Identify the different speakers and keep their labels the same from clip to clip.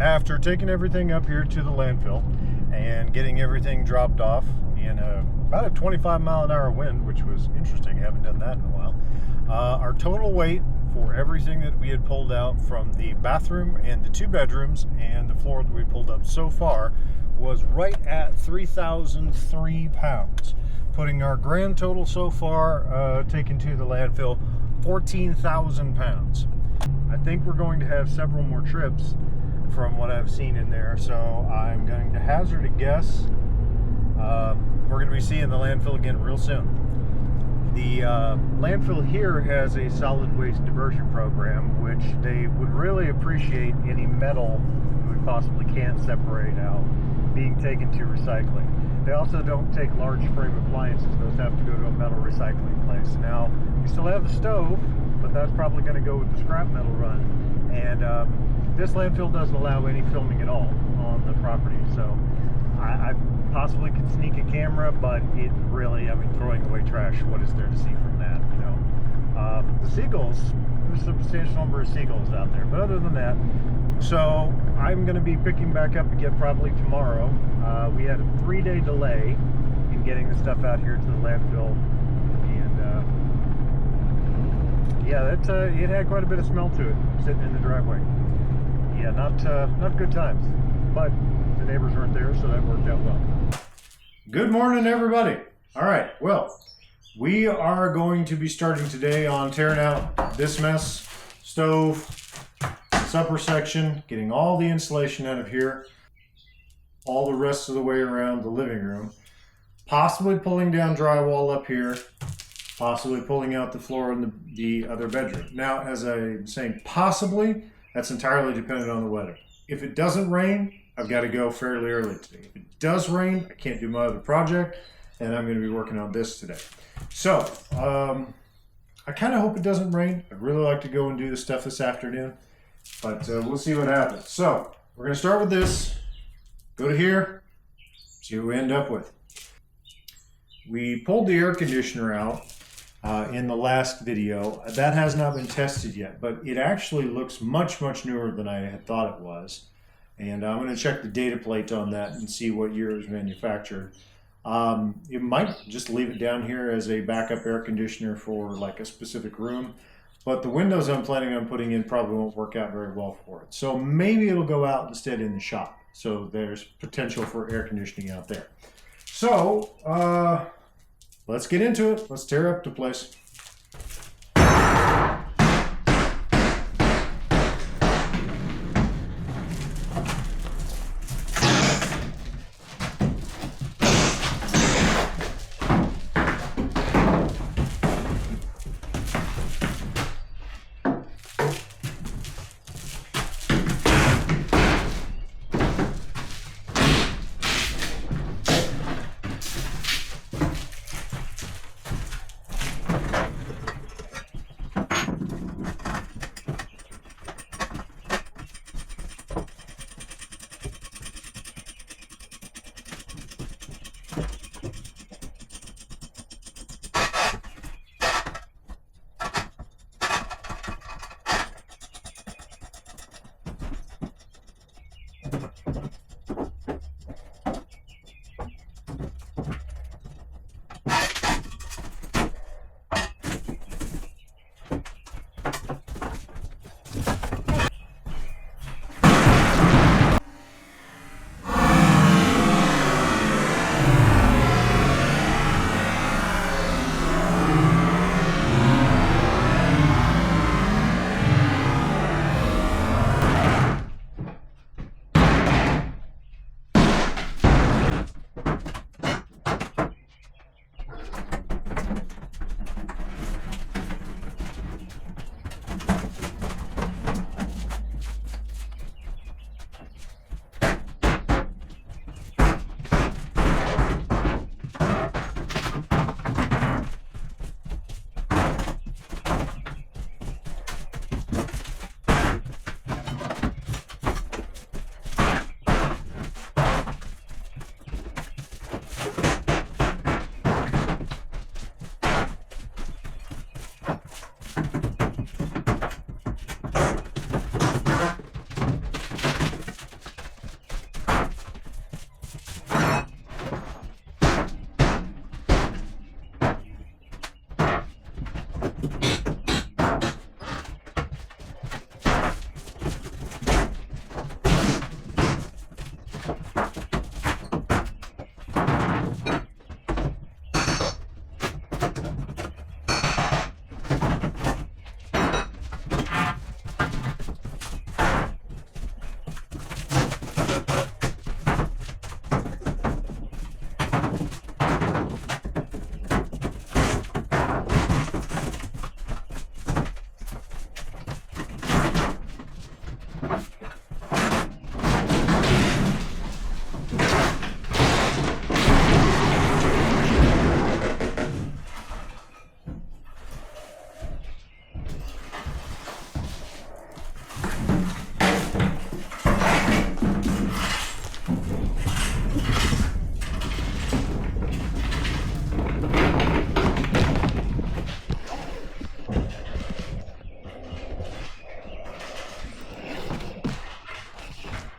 Speaker 1: after taking everything up here to the landfill and getting everything dropped off in about a 25-mile-an-hour wind, which was interesting. I haven't done that in a while. Our total weight for everything that we had pulled out from the bathroom and the 2 bedrooms and the floor that we pulled up so far was right at 3,003 pounds, putting our grand total so far taken to the landfill 14,000 pounds. I think we're going to have several more trips from what I've seen in there, so I'm going to hazard a guess we're going to be seeing the landfill again real soon. The landfill here has a solid waste diversion program, which they would really appreciate any metal we possibly can't separate out being taken to recycling. They also don't take large frame appliances. Those have to go to a metal recycling place. Now, we still have the stove, but that's probably going to go with the scrap metal run. And this landfill doesn't allow any filming at all on the property. So I possibly could sneak a camera, but it really, I mean, throwing away trash, what is there to see from that, you know? The seagulls, there's a substantial number of seagulls out there, but other than that, so I'm going to be picking back up again probably tomorrow. We had a 3-day delay in getting the stuff out here to the landfill, and yeah, it had quite a bit of smell to it sitting in the driveway. Yeah, not good times, but the neighbors weren't there, so that worked out well. Good morning, everybody. All right, well, we are going to be starting today on tearing out this mess, stove, supper section, getting all the insulation out of here, all the rest of the way around the living room, possibly pulling down drywall up here, possibly pulling out the floor in the other bedroom. Now, as I'm saying possibly, that's entirely dependent on the weather. If it doesn't rain, I've got to go fairly early today. If it does rain, I can't do my other project, and I'm going to be working on this today. So, I kind of hope it doesn't rain. I'd really like to go and do the stuff this afternoon, but we'll see what happens. So, we're going to start with this, go to here, see what we end up with. We pulled the air conditioner out in the last video. That has not been tested yet, but it actually looks much, much newer than I had thought it was. And I'm going to check the data plate on that and see what year it was manufactured. You might just leave it down here as a backup air conditioner for like a specific room, but the windows I'm planning on putting in probably won't work out very well for it. So maybe it'll go out instead in the shop. So there's potential for air conditioning out there. So let's get into it. Let's tear up the place.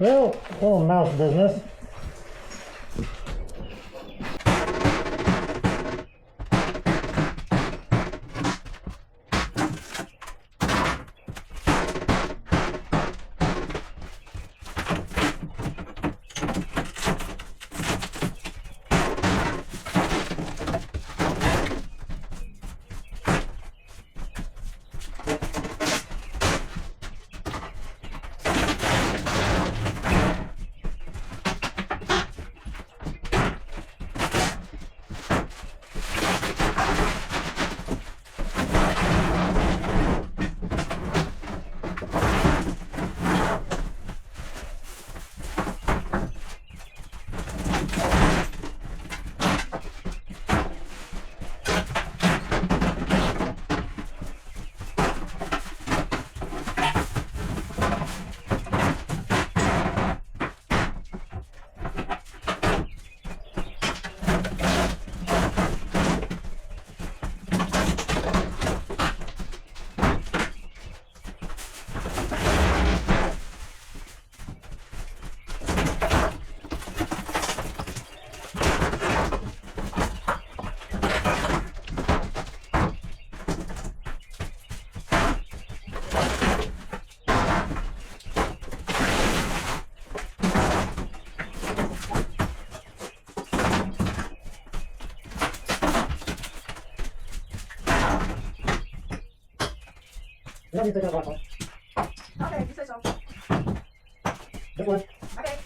Speaker 1: Well, little mouse business.
Speaker 2: No, you take that one.
Speaker 3: Okay, you say so.
Speaker 2: This one.
Speaker 3: Okay.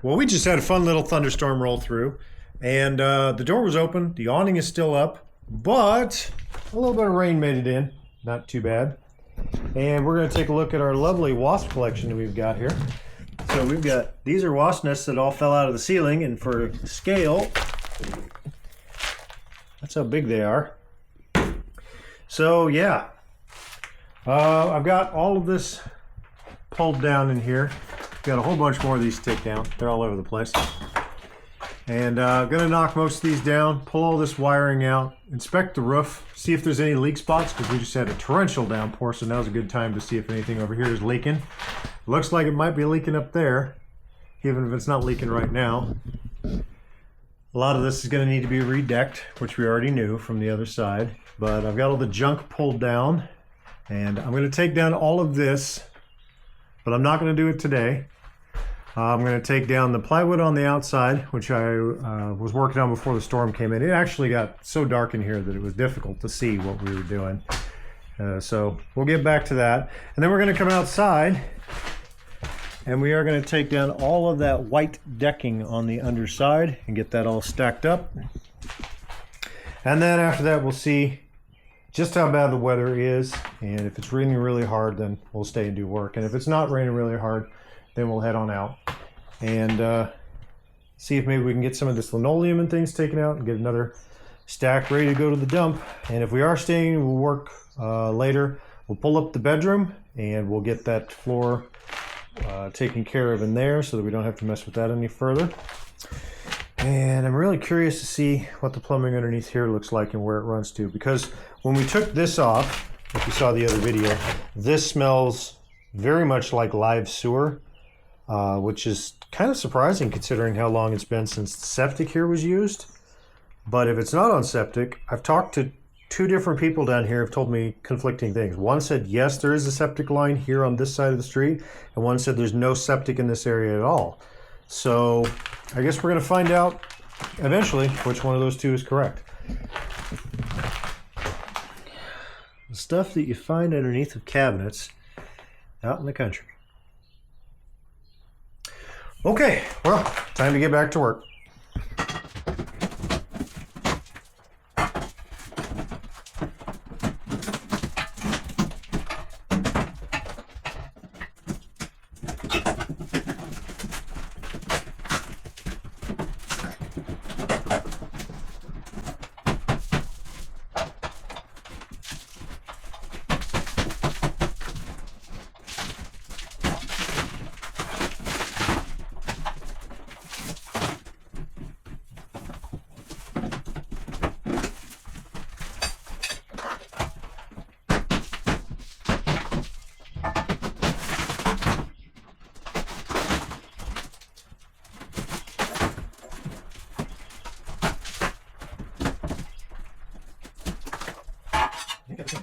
Speaker 1: Well, we just had a fun little thunderstorm roll through, and the door was open. The awning is still up, but a little bit of rain made it in. Not too bad. And we're going to take a look at our lovely wasp collection that we've got here. So we've got, these are wasp nests that all fell out of the ceiling, and for scale, that's how big they are. So yeah, I've got all of this pulled down in here. Got a whole bunch more of these to take down. They're all over the place. And gonna knock most of these down, pull all this wiring out, inspect the roof, see if there's any leak spots, because we just had a torrential downpour, so now's a good time to see if anything over here is leaking. Looks like it might be leaking up there, even if it's not leaking right now. A lot of this is gonna need to be redecked, which we already knew from the other side, but I've got all the junk pulled down, and I'm gonna take down all of this, but I'm not gonna do it today. I'm going to take down the plywood on the outside, which I was working on before the storm came in. It actually got so dark in here that it was difficult to see what we were doing. So we'll get back to that. And then we're going to come outside, and we are going to take down all of that white decking on the underside and get that all stacked up. And then after that, we'll see just how bad the weather is. And if it's raining really hard, then we'll stay and do work. And if it's not raining really hard, then we'll head on out and see if maybe we can get some of this linoleum and things taken out and get another stack ready to go to the dump. And if we are staying, we'll work later. We'll pull up the bedroom and we'll get that floor taken care of in there so that we don't have to mess with that any further. And I'm really curious to see what the plumbing underneath here looks like and where it runs to, because when we took this off, if you saw the other video, this smells very much like live sewer. Which is kind of surprising considering how long it's been since septic here was used. But if it's not on septic, I've talked to 2 different people down here who've told me conflicting things. One said, yes, there is a septic line here on this side of the street, and one said there's no septic in this area at all. So I guess we're going to find out eventually which one of those 2 is correct. The stuff that you find underneath of cabinets out in the country. Okay, well, time to get back to work.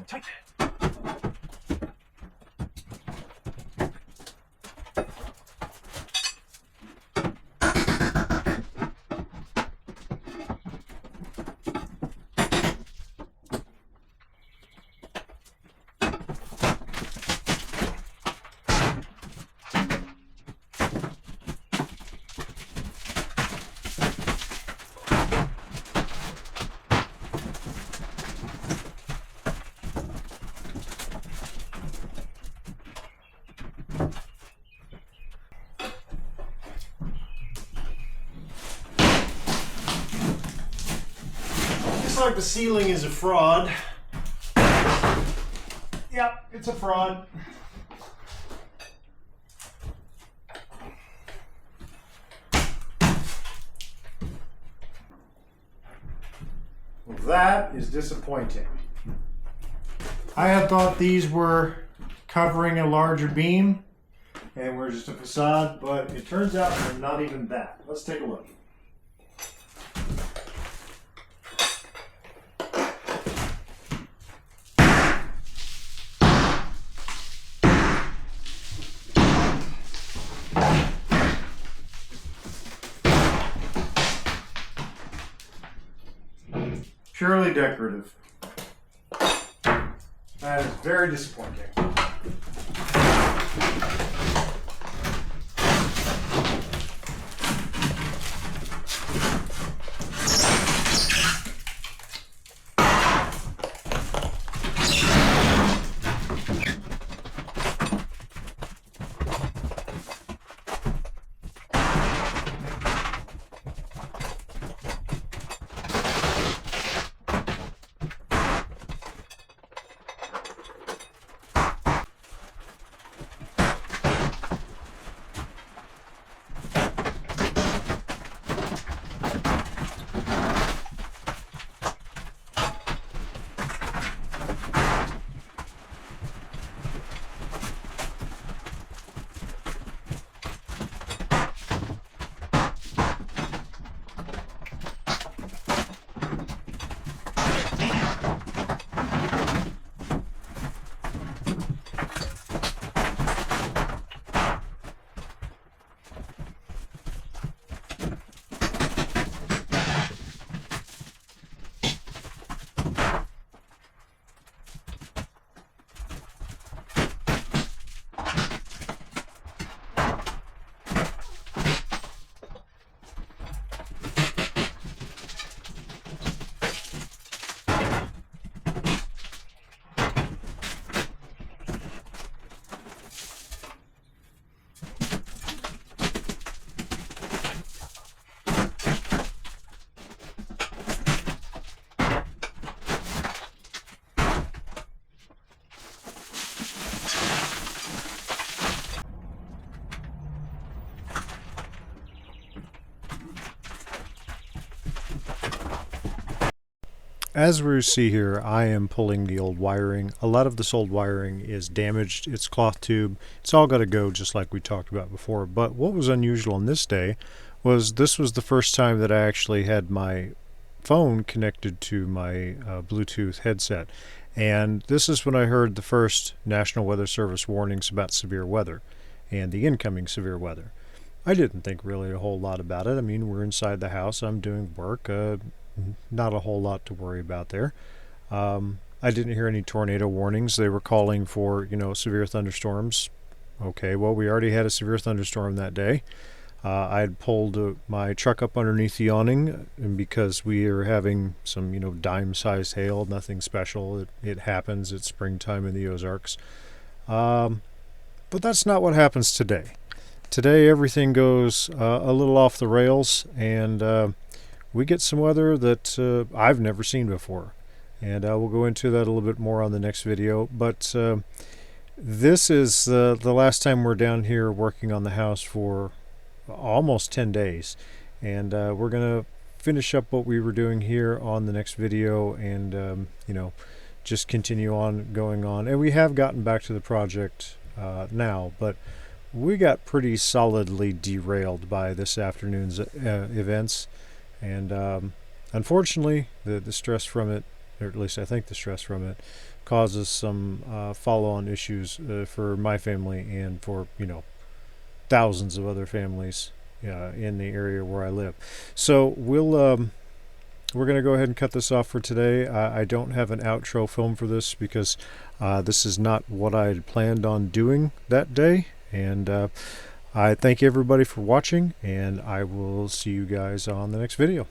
Speaker 1: Tight. Looks like the ceiling is a fraud. Yep, it's a fraud. Well, that is disappointing. I had thought these were covering a larger beam and were just a facade, but it turns out they're not even that. Let's take a look. Purely decorative. That is very disappointing. As we see here, I am pulling the old wiring. A lot of this old wiring is damaged. It's cloth tube. It's all got to go, just like we talked about before. But what was unusual on this day was this was the first time that I actually had my phone connected to my Bluetooth headset. And this is when I heard the first National Weather Service warnings about severe weather and the incoming severe weather. I didn't think really a whole lot about it. I mean, we're inside the house. I'm doing work. Not a whole lot to worry about there. I didn't hear any tornado warnings. They were calling for, severe thunderstorms. Okay, well, we already had a severe thunderstorm that day. I had pulled my truck up underneath the awning because we are having some, dime-sized hail. Nothing special. It happens. It's springtime in the Ozarks. But that's not what happens today. Today, everything goes a little off the rails, and we get some weather that I've never seen before. And we'll go into that a little bit more on the next video. But this is the last time we're down here working on the house for almost 10 days. And we're going to finish up what we were doing here on the next video and, just continue on going on. And we have gotten back to the project now, but we got pretty solidly derailed by this afternoon's events. And unfortunately, the stress from it, or at least I think the stress from it, causes some follow-on issues for my family and for, thousands of other families in the area where I live. So we're going to go ahead and cut this off for today. I don't have an outro film for this because this is not what I had planned on doing that day. And I thank everybody for watching, and I will see you guys on the next video.